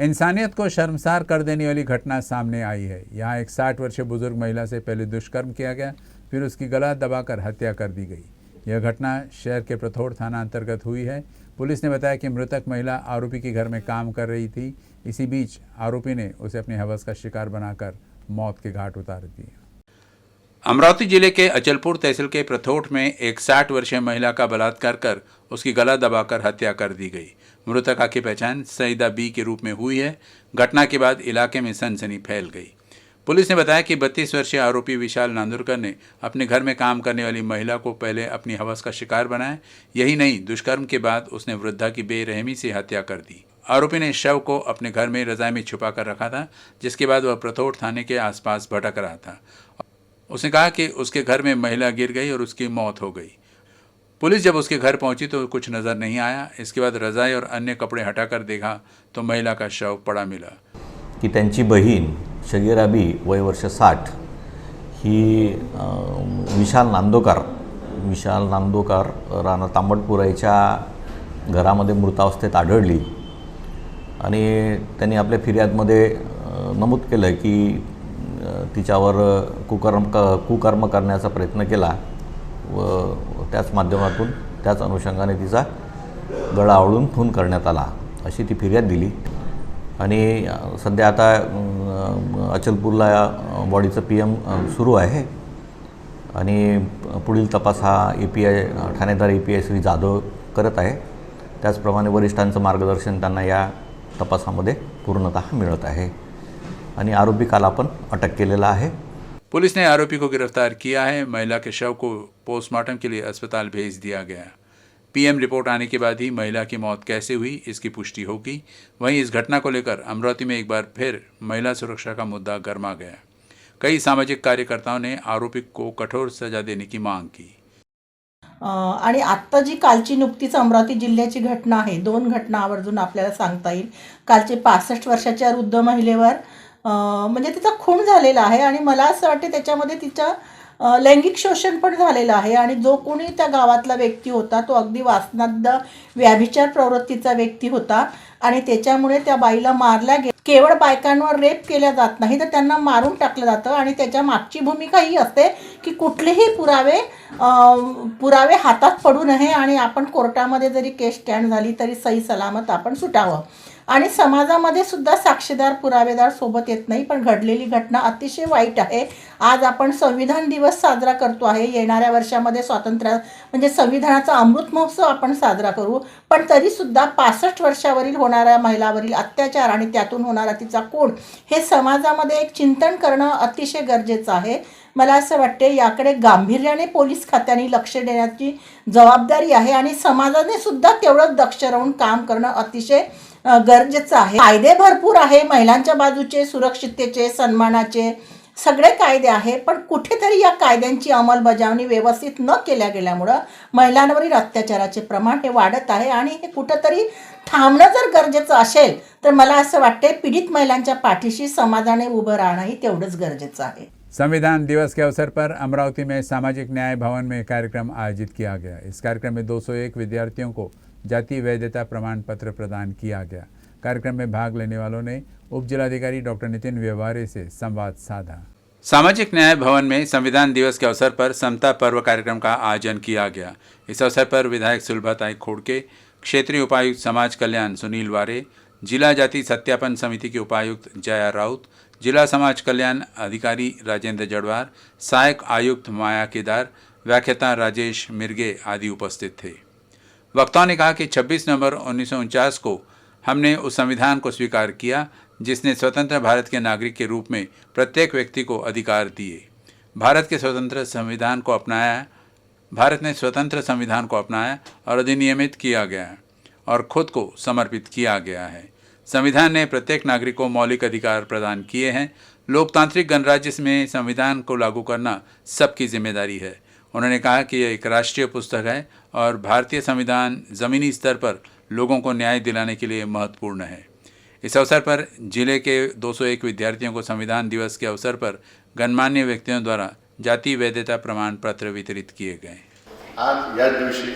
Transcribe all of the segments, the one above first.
इंसानियत को शर्मसार कर देने वाली घटना सामने आई है। यहाँ एक 60 वर्षीय बुजुर्ग महिला से पहले दुष्कर्म किया गया, फिर उसकी गला दबाकर हत्या कर दी गई। यह घटना शहर के प्रथोड़ थाना अंतर्गत हुई है। पुलिस ने बताया कि मृतक महिला आरोपी के घर में काम कर रही थी। इसी बीच आरोपी ने उसे अपनी हवस का शिकार बनाकर मौत के घाट उतार दिया। अमरावती जिले के अचलपुर तहसील के प्रथोट में एक 60 वर्षीय महिला का बलात्कार कर उसकी गला दबाकर हत्या कर दी गई। मृतका की पहचान सईदा बी के रूप में हुई है। घटना के बाद इलाके में सनसनी फैल गई। पुलिस ने बताया कि 32 वर्षीय आरोपी विशाल नांदुरकर ने अपने घर में काम करने वाली महिला को पहले अपनी हवस का शिकार बनाया। यही नहीं, दुष्कर्म के बाद उसने वृद्धा की बेरहमी से हत्या कर दी। आरोपी ने शव को अपने घर में रजाई में छुपा कर रखा था, जिसके बाद वह प्रथोट थाने के आसपास भटक रहा था। उसने कहा कि उसके घर में महिला गिर गई और उसकी मौत हो गई। पुलिस जब उसके घर पहुंची तो कुछ नजर नहीं आया। इसके बाद रजाई और अन्य कपड़े हटाकर देखा तो महिला का शव पड़ा मिला। की त्यांची बहीण शगीराबी वय वर्ष 60 ही विशाल नांदोकर राणा तांबटपुराच्या घरामध्ये मृतावस्थेत आढळली आणि त्यांनी आपल्या फिर्यादमध्ये नमूद केलं की तिच्यावर कुकर्म करण्याचा प्रयत्न केला व त्याच माध्यमातून त्याच अनुषंगाने तिचा गळा आवळून खून करण्यात आला अशी ती फिर्याद दिली। आणि सध्या आता अचलपूरला बॉडीचं PM सुरू आहे आणि पुढील तपास हा API ठाणेदार API श्री जाधव करत आहे। त्याचप्रमाणे वरिष्ठांचं मार्गदर्शन त्यांना या तपासामध्ये पूर्णतः मिळत आहे आणि आरोपी काल आपण अटक केलेला आहे। पुलिस ने आरोपी को गिरफ्तार किया है। महिला के शव को पोस्टमार्टम के लिए अस्पताल भेज दिया गया। PM रिपोर्ट आने के बाद ही महिला की मौत कैसे हुई इसकी पुष्टि होगी। वहीं इस घटना को लेकर अमरावती में एक बार फिर महिला सुरक्षा का मुद्दा गरमा गया। कई सामाजिक कार्यकर्ताओं ने आरोपी को कठोर सजा देने की मांग की। आणि आत्ता जी कालची नुकतीच अमरावती जिल्ह्याची घटना आहे, 2 घटना आवर्जून आपल्याला सांगता येईल। कालचे 65 वर्षाच्या वृद्ध महिलेवर म्हणजे तिचा खून झालेला आहे आणि मला असं वाटते त्याच्यामध्ये तिचा लैंगिक शोषण पण झालेलं आहे आणि जो कोणी त्या गावातला व्यक्ती होता तो अगदी वासनाद्य व्याभिचार प्रवृत्तीचा व्यक्ती होता आणि त्याच्यामुळे त्या बाईला मारल्या गेलं। केवळ बायकांवर रेप केल्या जात नाही तर त्यांना मारून टाकलं जातं आणि त्याच्या मागची भूमिका ही असते की कुठलेही पुरावे हातात पडू नये आणि आपण कोर्टामध्ये जरी केस स्टँड झाली तरी सही सलामत आपण सुटावं आणि समाजामध्ये सुद्धा साक्षीदार पुरावेदार सोबत येत नाही। पण घडलेली घटना अतिशय वाईट आहे। आज आपण संविधान दिवस साजरा करतो आहे। येणाऱ्या वर्षामध्ये स्वातंत्र्य म्हणजे संविधानाचा अमृत महोत्सव आपण साजरा करू, पण तरी सुद्धा 65 वर्षावरील होणाऱ्या महिलावरील अत्याचार आणि त्यातून होणारा तिचा खून हे समाजामध्ये एक चिंतन करणं अतिशय गरजेचं आहे। मला असं वाटते याकडे गांभीर्याने पोलीस खात्याने लक्ष देण्याची जबाबदारी आहे आणि समाजाने सुद्धा तेवढंच दक्ष राहून काम करणं अतिशय गरजेचं आहे। कायदे भरपूर आहे, महिलांच्या बाजूचे, सुरक्षिततेचे, सन्मानाचे सगळे कायदे आहे, पण कुठेतरी या कायद्यांची अंमलबजावणी व्यवस्थित न केल्या गेल्यामुळं महिलांवरील अत्याचाराचे प्रमाण हे वाढत आहे आणि हे कुठेतरी थांबणं जर गरजेचं असेल तर मला असं वाटते पीडित महिलांच्या पाठीशी समाजाने उभं राहणंही तेवढंच गरजेचं आहे। संविधान दिवस के अवसर पर अमरावती में सामाजिक न्याय भवन में कार्यक्रम आयोजित किया गया। इस कार्यक्रम में 201 विद्यार्थियों को जाति वैधता प्रमाण पत्र प्रदान किया गया। कार्यक्रम में भाग लेने वालों ने उप जिलाधिकारी डॉक्टर नितिन व्यवहारे से संवाद साधा। सामाजिक न्याय भवन में संविधान दिवस के अवसर पर समता पर्व कार्यक्रम का आयोजन किया गया। इस अवसर पर विधायक सुलभाताई खोड़के, क्षेत्रीय उपायुक्त समाज कल्याण सुनील वारे, जिला जाति सत्यापन समिति के उपायुक्त जया राउत, जिला समाज कल्याण अधिकारी राजेंद्र जड़वार, सहायक आयुक्त माया केदार, व्याख्याता राजेश मिर्गे आदि उपस्थित थे। वक्ताओं ने कहा कि 26 नवंबर 1949 को हमने उस संविधान को स्वीकार किया जिसने स्वतंत्र भारत के नागरिक के रूप में प्रत्येक व्यक्ति को अधिकार दिए। भारत ने स्वतंत्र संविधान को अपनाया और अधिनियमित किया गया और खुद को समर्पित किया गया है। संविधान ने प्रत्येक नागरिक को मौलिक अधिकार प्रदान किए हैं। लोकतांत्रिक गणराज्य में संविधान को लागू करना सबकी जिम्मेदारी है। उन्होंने कहा कि यह एक राष्ट्रीय पुस्तक है और भारतीय संविधान ज़मीनी स्तर पर लोगों को न्याय दिलाने के लिए महत्वपूर्ण है। इस अवसर पर जिले के 201 विद्यार्थियों को संविधान दिवस के अवसर पर गणमान्य व्यक्तियों द्वारा जाति वैधता प्रमाण पत्र वितरित किए गए। आज या दिवशी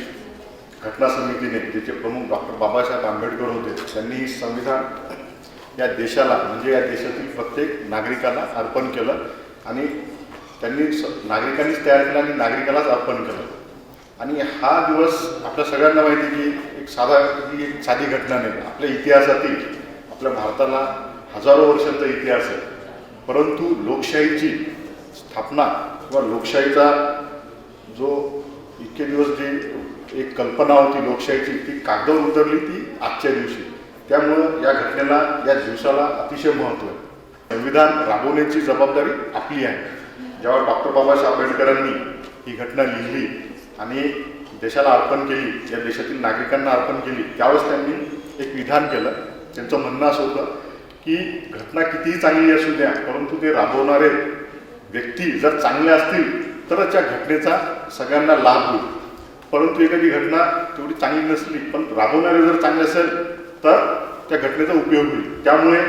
घटना समितीने जिथे प्रमुख डॉक्टर बाबासाहेब आंबेडकर होते त्यांनी संविधान या देशाला म्हणजे या देशातील प्रत्येक नागरिकाला अर्पण केलं आणि त्यांनी नागरिकांनीच तयार केलं आणि नागरिकालाच अर्पण केलं. आणि हा दिवस आपल्या सगळ्यांना माहिती की एक साधी घटना नाही. आपल्या इतिहासातील आपल्या भारताला हजारो वर्षांचा इतिहास आहे, परंतु लोकशाहीची स्थापना किंवा लोकशाहीचा जो इतके दिवस जी एक कल्पना होती लोकशाहीची ती कागदावर उतरली ती आजच्या दिवशी. त्यामुळं या घटनेला या दिवसाला अतिशय महत्त्व आहे. संविधान राबवण्याची जबाबदारी आपली आहे. जेव्हा डॉक्टर बाबासाहेब आंबेडकरांनी ही घटना लिहिली आणि देशाला अर्पण केली, या देशातील नागरिकांना अर्पण केली, त्यावेळेस त्यांनी एक विधान केलं. त्यांचं म्हणणं असं होतं की घटना कितीही चांगली असू द्या, परंतु ते राबवणारे व्यक्ती जर चांगले असतील तरच या घटनेचा सगळ्यांना लाभ होईल. परंतु एखादी घटना तेवढी चांगली नसली पण राबवणारे जर चांगले असेल तर त्या घटनेचा उपयोग होईल. त्यामुळे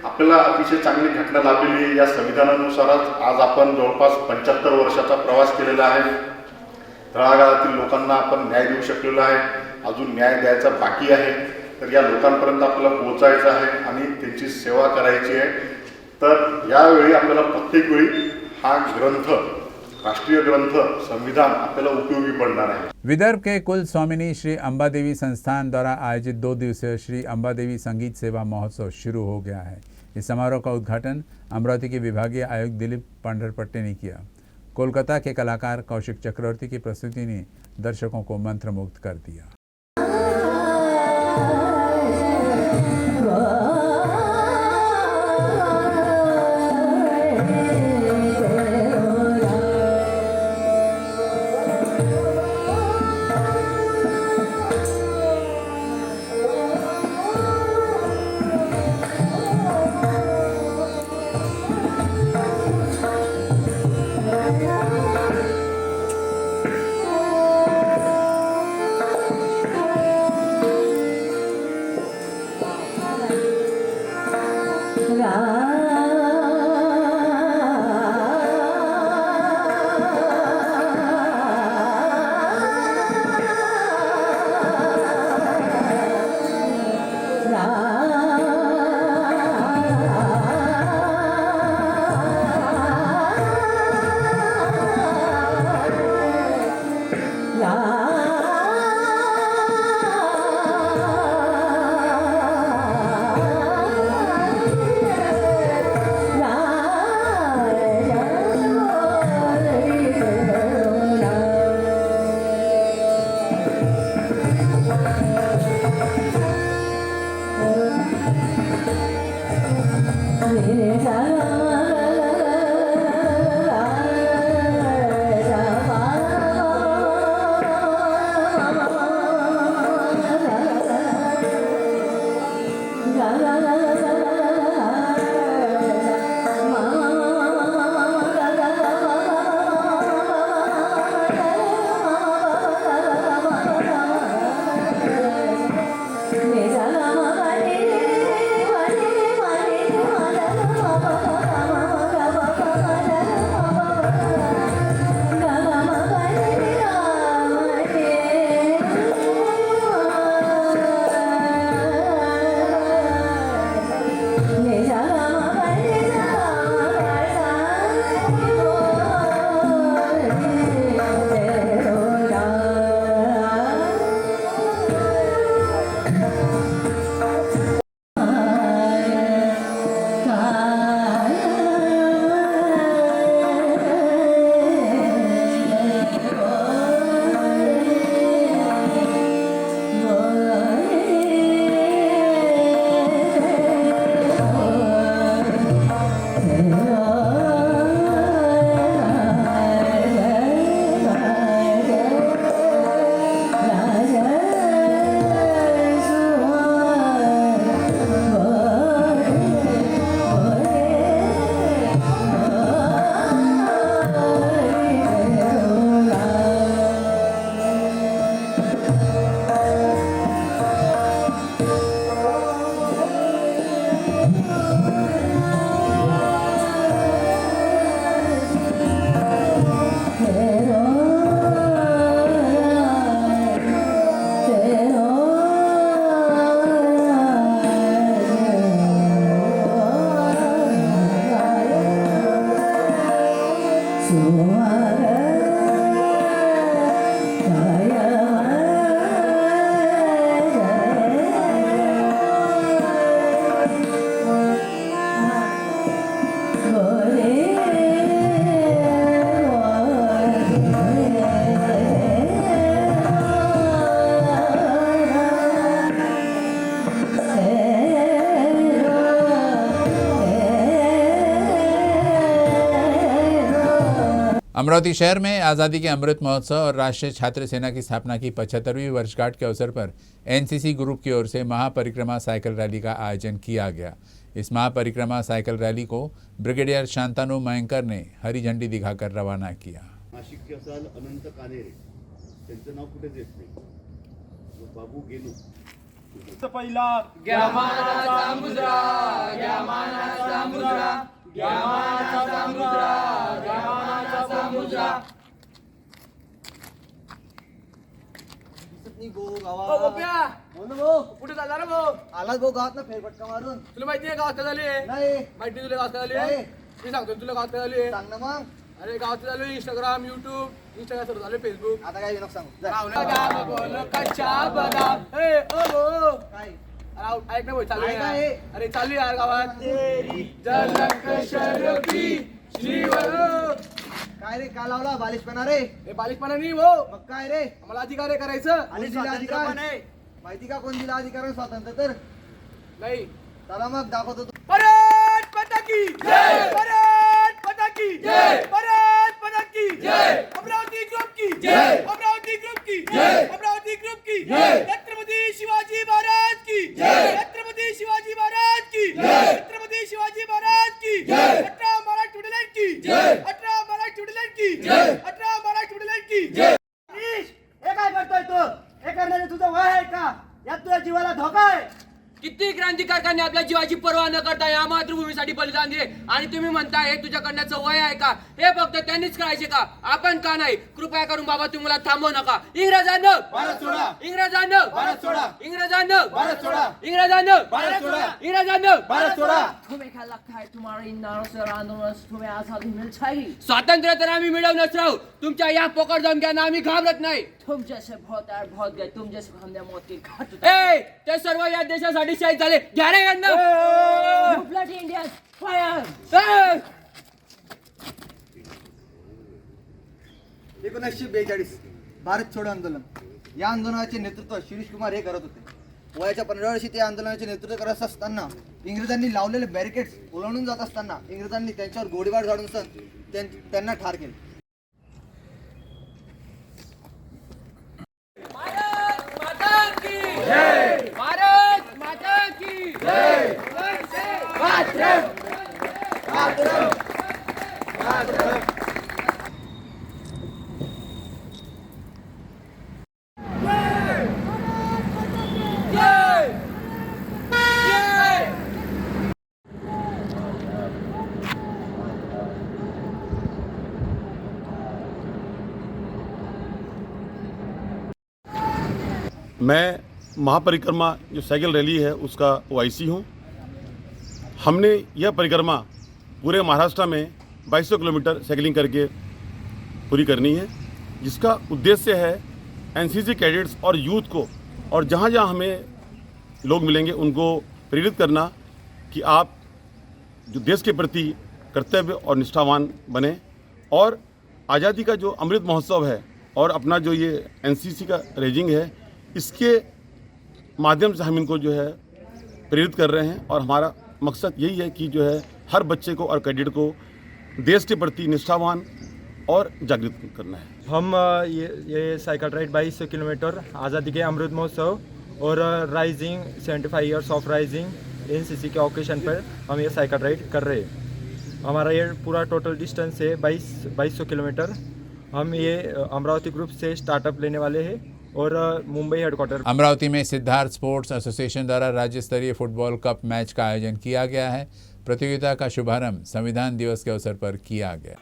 आपल्याला अतिशय चांगली घटना लाभलेली आहे. या संविधानानुसारच आज आपण जवळपास 75 वर्षाचा प्रवास केलेला आहे. तळागाळातील लोकांना आपण न्याय देऊ शकलेलो आहे. अजून न्याय द्यायचा बाकी आहे. तर या लोकांपर्यंत आपल्याला पोहोचायचं आहे आणि त्यांची सेवा करायची आहे. तर यावेळी आपल्याला प्रत्येक वेळी हा ग्रंथ, राष्ट्रीय ग्रंथ संविधान आपल्याला उपयोगी पडणार आहे. विदर्भ के कुल स्वामिनी श्री अम्बा देवी संस्थान द्वारा आयोजित 2 दिवसीय श्री अम्बा देवी संगीत सेवा महोत्सव शुरू हो गया है. इस समारोह का उद्घाटन अमरावती के विभागीय आयुक्त दिलीप पांढरपट्टे ने किया. कोलकाता के कलाकार कौशिक चक्रवर्ती की प्रस्तुति ने दर्शकों को मंत्रमुग्ध कर दिया. अमरावती शहर में आज़ादी के अमृत महोत्सव और राष्ट्रीय छात्र सेना की स्थापना की 75वीं वर्षगांठ के अवसर पर एनसीसी ग्रुप की ओर से महापरिक्रमा साइकिल रैली का आयोजन किया गया। इस महापरिक्रमा साइकिल रैली को ब्रिगेडियर शांतानु मयंकर ने हरी झंडी दिखाकर रवाना किया। नाशिकचे असाल अनंत कानेरे, त्यांचं नाव कुठेच येत नाही। बाबू गेलो पहिला घ्या मानाचा मुजरा, घ्या मानाचा मुजरा, घ्या मानाचा मुजरा, घ्या मानाचा मुजरा। कुठे चालला रे भाऊ? आलाच भाऊ गावात ना फेरफटका मारून. तुला माहिती आहे गावात काय झाली? नाही माहिती तुला गावात काय झाली? नाही. मी सांगतो तुला गावात काय झाली? सांग ना मग. अरे गावात झालं इंस्टाग्राम, युट्यूब, इंस्टाग्राम सुरू झालं, फेसबुक। आता काय नको सांगू. जा. गाव बोल कच्चा बदाम, ए ओ भो। काय अरे ऐक ना भाऊ, चालू आहे काय यार. अरे चालू आहे यार गावात। तेरी झलक शर्फी श्रीवरो। काय रे का लावला बालिशपणा रे? हे बालिशपणा नाही भाऊ, मग काय रे? मला अधिकार आहे करायचं। कोण दिला अधिकार? माहिती का कोण दिला अधिकार आणि स्वातंत्र्य तर? नाही। चला मग दाखवतो तू. भारत माता की जय, भारत माता की जय, भारत माता की जय, अमरावती ग्रुप की जय, अमरावती ग्रुप की जय, अमरावती ग्रुप की जय, छत्रपती शिवाजी महाराज की जय, छत्रपती शिवाजी महाराज की जय, छत्रपती शिवाजी महाराज की जय, 18 महाराष्ट्र विडलन की जय, 18 महाराष्ट्र विडलन की जय, 18 महाराष्ट्र विडलन की जय। हे काय करतोय तू? हे करण्याचे तुझं वय आहे का? यात तुझ्या जीवाला धोका आहे. किती क्रांतिकारकांनी आपल्या जीवाची पर्वा न करता या मातृभूमीसाठी बलिदान दिले आणि तुम्ही म्हणता हे तुझ्या करण्याचं वय आहे का? हे फक्त त्यांनीच करायचे का? आपण का नाही? कृपया करून बाबा तुम्हाला थांबवू नका. इंग्रजांनो भारत सोडा, इंग्रजांनो भारत सोडा, इंग्रजांनो भारत सोडा, इंग्रजांनो भारत सोडा, इंग्रजांनो भारत सोडा। तुम्हें क्या लगता है तुम्हारे इन नारों आंदोलन से तुम्हें आजादी मिल जाएगी? स्वातंत्र्य तर आम्ही मिळवूनच राहू. तुमच्या या पोकळ दमक्यांना आम्ही घाबरत नाही. तुम जैसे बहुत गए, तुम जैसे हमने मौत की घाट ए ते सर्व या देशासाठी शहीद झाले. घ्या रे यांना. You bloody Indians, fire! ए! 1942 भारत छोडो आंदोलन. या आंदोलनाचे नेतृत्व शिरीष कुमार हे करत होते. वयाच्या 15 वर्षी ते आंदोलनाचे नेतृत्व करत असताना इंग्रजांनी लावलेले बॅरिकेड्स ओलांडून जात असताना इंग्रजांनी त्यांच्यावर गोळीबार झाडून त्यांना ठार केले. भारत माता की जय, भारत माता की जय, मैं महापरिक्रमा जो साइकिल रैली है उसका ओआईसी हूँ। हमने यह परिक्रमा पूरे महाराष्ट्र में 2200 किलोमीटर साइकिलिंग करके पूरी करनी है, जिसका उद्देश्य है एनसीसी कैडेट्स और यूथ को और जहाँ जहाँ हमें लोग मिलेंगे उनको प्रेरित करना कि आप जो देश के प्रति कर्तव्य और निष्ठावान बने और आज़ादी का जो अमृत महोत्सव है और अपना जो ये एनसीसी का रेजिंग है, इसके माध्यम से हम इनको जो है प्रेरित कर रहे हैं। और हमारा मकसद यही है कि जो है हर बच्चे को और कैडेट को देश के प्रति निष्ठावान और जागृत करना है। हम ये साइकिल राइड 2200 किलोमीटर आज़ादी के अमृत महोत्सव और rising 75 years of rising NCC के ओकेशन पर हम ये साइकिल राइड कर रहे हैं। हमारा ये पूरा टोटल डिस्टेंस है 2200 किलोमीटर। हम ये अमरावती ग्रुप से स्टार्टअप लेने वाले हैं और मुंबई हेडक्वार्टर। अमरावती में सिद्धार्थ स्पोर्ट्स एसोसिएशन द्वारा राज्य स्तरीय फुटबॉल कप मैच का आयोजन किया गया है। प्रतियोगिता का शुभारंभ संविधान दिवस के अवसर पर किया गया।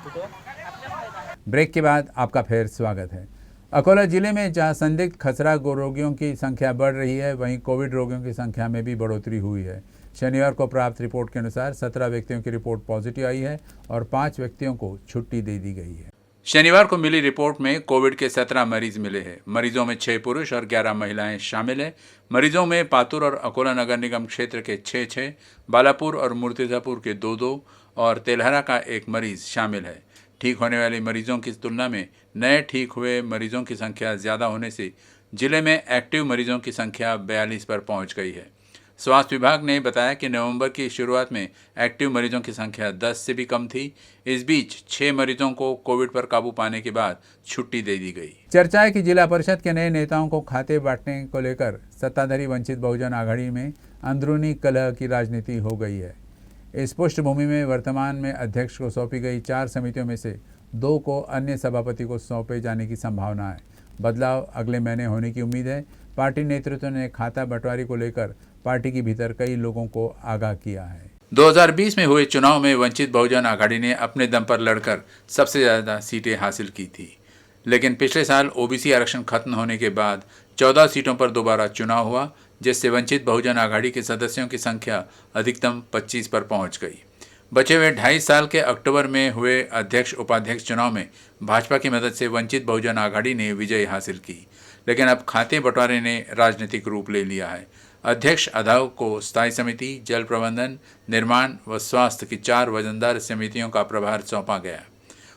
ब्रेक के बाद आपका फिर स्वागत है। अकोला जिले में जहां संदिग्ध खसरा रोगियों की संख्या बढ़ रही है, वहीं कोविड रोगियों की संख्या में भी बढ़ोतरी हुई है। शनिवार को प्राप्त रिपोर्ट के अनुसार 17 व्यक्तियों की रिपोर्ट पॉजिटिव आई है और 5 व्यक्तियों को छुट्टी दे दी गई है। शनिवार को मिली रिपोर्ट में कोविड के 17 मरीज मिले हैं। मरीजों में 6 पुरुष और 11 महिलाएं शामिल हैं। मरीजों में पातुर और अकोला नगर निगम क्षेत्र के 6, बालापुर और मुर्तिजापुर के 2 और तेलहरा का 1 मरीज शामिल है। ठीक होने वाले मरीजों की तुलना में नए ठीक हुए मरीजों की संख्या ज़्यादा होने से जिले में एक्टिव मरीजों की संख्या 42 पर पहुंच गई है। स्वास्थ्य विभाग ने बताया कि नवंबर की शुरुआत में एक्टिव मरीजों की संख्या 10 से भी कम थी। इस बीच 6 मरीजों को कोविड पर काबू पाने के बाद छुट्टी दे दी गई। चर्चा है कि जिला परिषद के नए नेताओं को खाते बांटने को लेकर सत्ताधारी वंचित बहुजन आघाड़ी में अंदरूनी कलह की राजनीति हो गई है। इस पृष्ठभूमि में वर्तमान में अध्यक्ष को सौंपी गई 4 समितियों में से 2 को अन्य सभापति को सौंपे जाने की संभावना है। बदलाव अगले महीने होने की उम्मीद है। पार्टी नेतृत्व ने खाता बंटवारे को लेकर पार्टी के भीतर कई लोगों को आगाह किया है। 2020 में हुए चुनाव में वंचित बहुजन आघाड़ी ने अपने दम पर लड़कर सबसे ज़्यादा सीटें हासिल की थी, लेकिन पिछले साल ओबीसी आरक्षण खत्म होने के बाद 14 सीटों पर दोबारा चुनाव हुआ, जिससे वंचित बहुजन आघाड़ी के सदस्यों की संख्या अधिकतम 25 पर पहुंच गई। बचे हुए 2.5 साल के अक्टूबर में हुए अध्यक्ष उपाध्यक्ष चुनाव में भाजपा की मदद से वंचित बहुजन आघाड़ी ने विजय हासिल की, लेकिन अब खाते बंटवारे ने राजनीतिक रूप ले लिया है। अध्यक्ष अदाव को स्थायी समिति, जल प्रबंधन, निर्माण व स्वास्थ्य की 4 वजनदार समितियों का प्रभार सौंपा गया।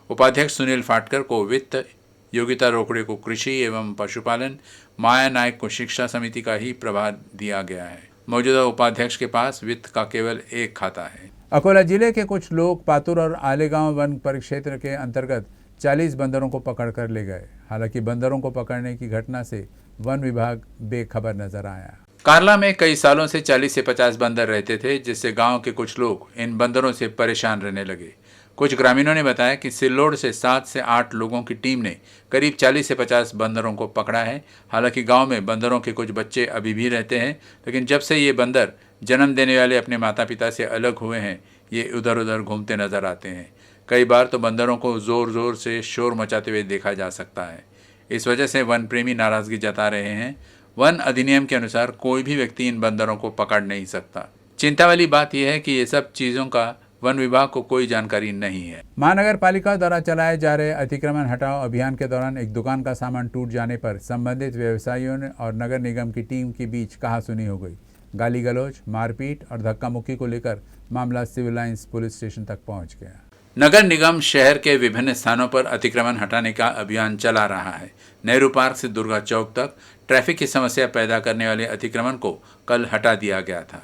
उपाध्यक्ष सुनील फाटकर को वित्त, योगिता रोकड़े को कृषि एवं पशुपालन, माया नायक को शिक्षा समिति का ही प्रभार दिया गया है। मौजूदा उपाध्यक्ष के पास वित्त का केवल 1 खाता है। अकोला जिले के कुछ लोग पातुर और आलेगांव वन परिक्षेत्र के अंतर्गत 40 बंदरों को पकड़ कर ले गए। हालांकि बंदरों को पकड़ने की घटना से वन विभाग बेखबर नजर आया। कार्ला में कई सालों से 40 से 50 बंदर रहते थे, जिससे गांव के कुछ लोग इन बंदरों से परेशान रहने लगे। कुछ ग्रामीणों ने बताया कि सिल्लोड से 7 से 8 लोगों की टीम ने करीब 40 से 50 बंदरों को पकड़ा है। हालांकि गांव में बंदरों के कुछ बच्चे अभी भी रहते हैं, लेकिन जब से ये बंदर जन्म देने वाले अपने माता पिता से अलग हुए हैं, ये इधर उधर घूमते नजर आते हैं। कई बार तो बंदरों को ज़ोर ज़ोर से शोर मचाते हुए देखा जा सकता है। इस वजह से वन प्रेमी नाराज़गी जता रहे हैं। वन अधिनियम के अनुसार कोई भी व्यक्ति इन बंदरों को पकड़ नहीं सकता। चिंता वाली बात यह है कि ये सब चीज़ों का वन विभाग को कोई जानकारी नहीं है। महानगर पालिका द्वारा चलाए जा रहे अतिक्रमण हटाओ अभियान के दौरान एक दुकान का सामान टूट जाने पर संबंधित व्यवसायियों और नगर निगम की टीम के बीच कहासुनी हो गई। गाली गलौज, मारपीट और धक्का मुक्की को लेकर मामला सिविल लाइंस पुलिस स्टेशन तक पहुंच गया। नगर निगम शहर के विभिन्न स्थानों पर अतिक्रमण हटाने का अभियान चला रहा है। नेहरू पार्क से दुर्गा चौक तक ट्रैफिक की समस्या पैदा करने वाले अतिक्रमण को कल हटा दिया गया था।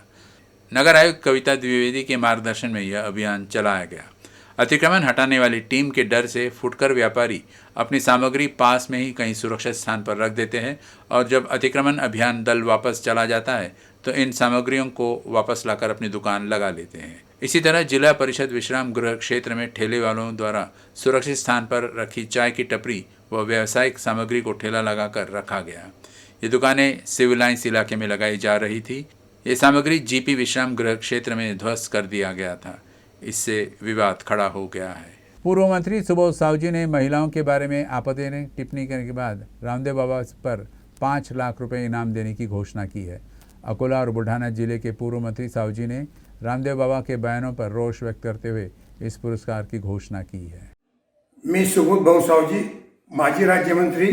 नगर आयुक्त कविता द्विवेदी के मार्गदर्शन में यह अभियान चलाया गया। अतिक्रमण हटाने वाली टीम के डर से फुटकर व्यापारी अपनी सामग्री पास में ही कहीं सुरक्षित स्थान पर रख देते हैं और जब अतिक्रमण अभियान दल वापस चला जाता है तो इन सामग्रियों को वापस लाकर अपनी दुकान लगा लेते हैं। इसी तरह जिला परिषद विश्राम गृह क्षेत्र में ठेले वालों द्वारा सुरक्षित स्थान पर रखी चाय की टपरी व व्यावसायिक सामग्री को ठेला लगाकर रखा गया। ये दुकानें सिविल लाइंस इलाके में लगाई जा रही थी। ये सामग्री जीपी विश्राम गृह क्षेत्र में ध्वस्त कर दिया गया था। इससे विवाद खड़ा हो गया है। पूर्व मंत्री सुबोध साहू ने महिलाओं के बारे में आपत्तिजनक टिप्पणी करने के बाद रामदेव बाबा पर 5 लाख रुपए इनाम देने की घोषणा की है। अकोला और बुल्ढाना जिले के पूर्व मंत्री साहू ने रामदेव बाबा के बयानों पर रोष व्यक्त करते हुए इस पुरस्कार की घोषणा की है। मी सुबोध भाऊ सावजी, माजी राज्यमंत्री,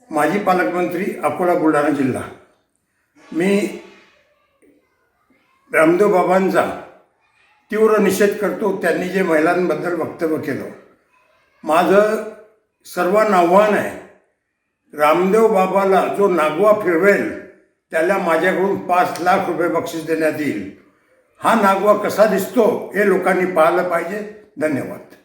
माजी पालकमंत्री, अकोला बुलढाणा जिल्हा। मी रामदेव बाबांचा तीव्र निषेध करतो। त्यांनी जे महिलांबद्दल वक्तव्य केलं, माझं सर्वांना आव्हान आहे, रामदेव बाबाला जो नागवा फिरवेल त्याला माझ्याकडून 5 लाख रुपये बक्षीस देण्यात येईल। हा नागवा कसा दिसतो हे लोकांनी पाहिलं पाहिजे। धन्यवाद।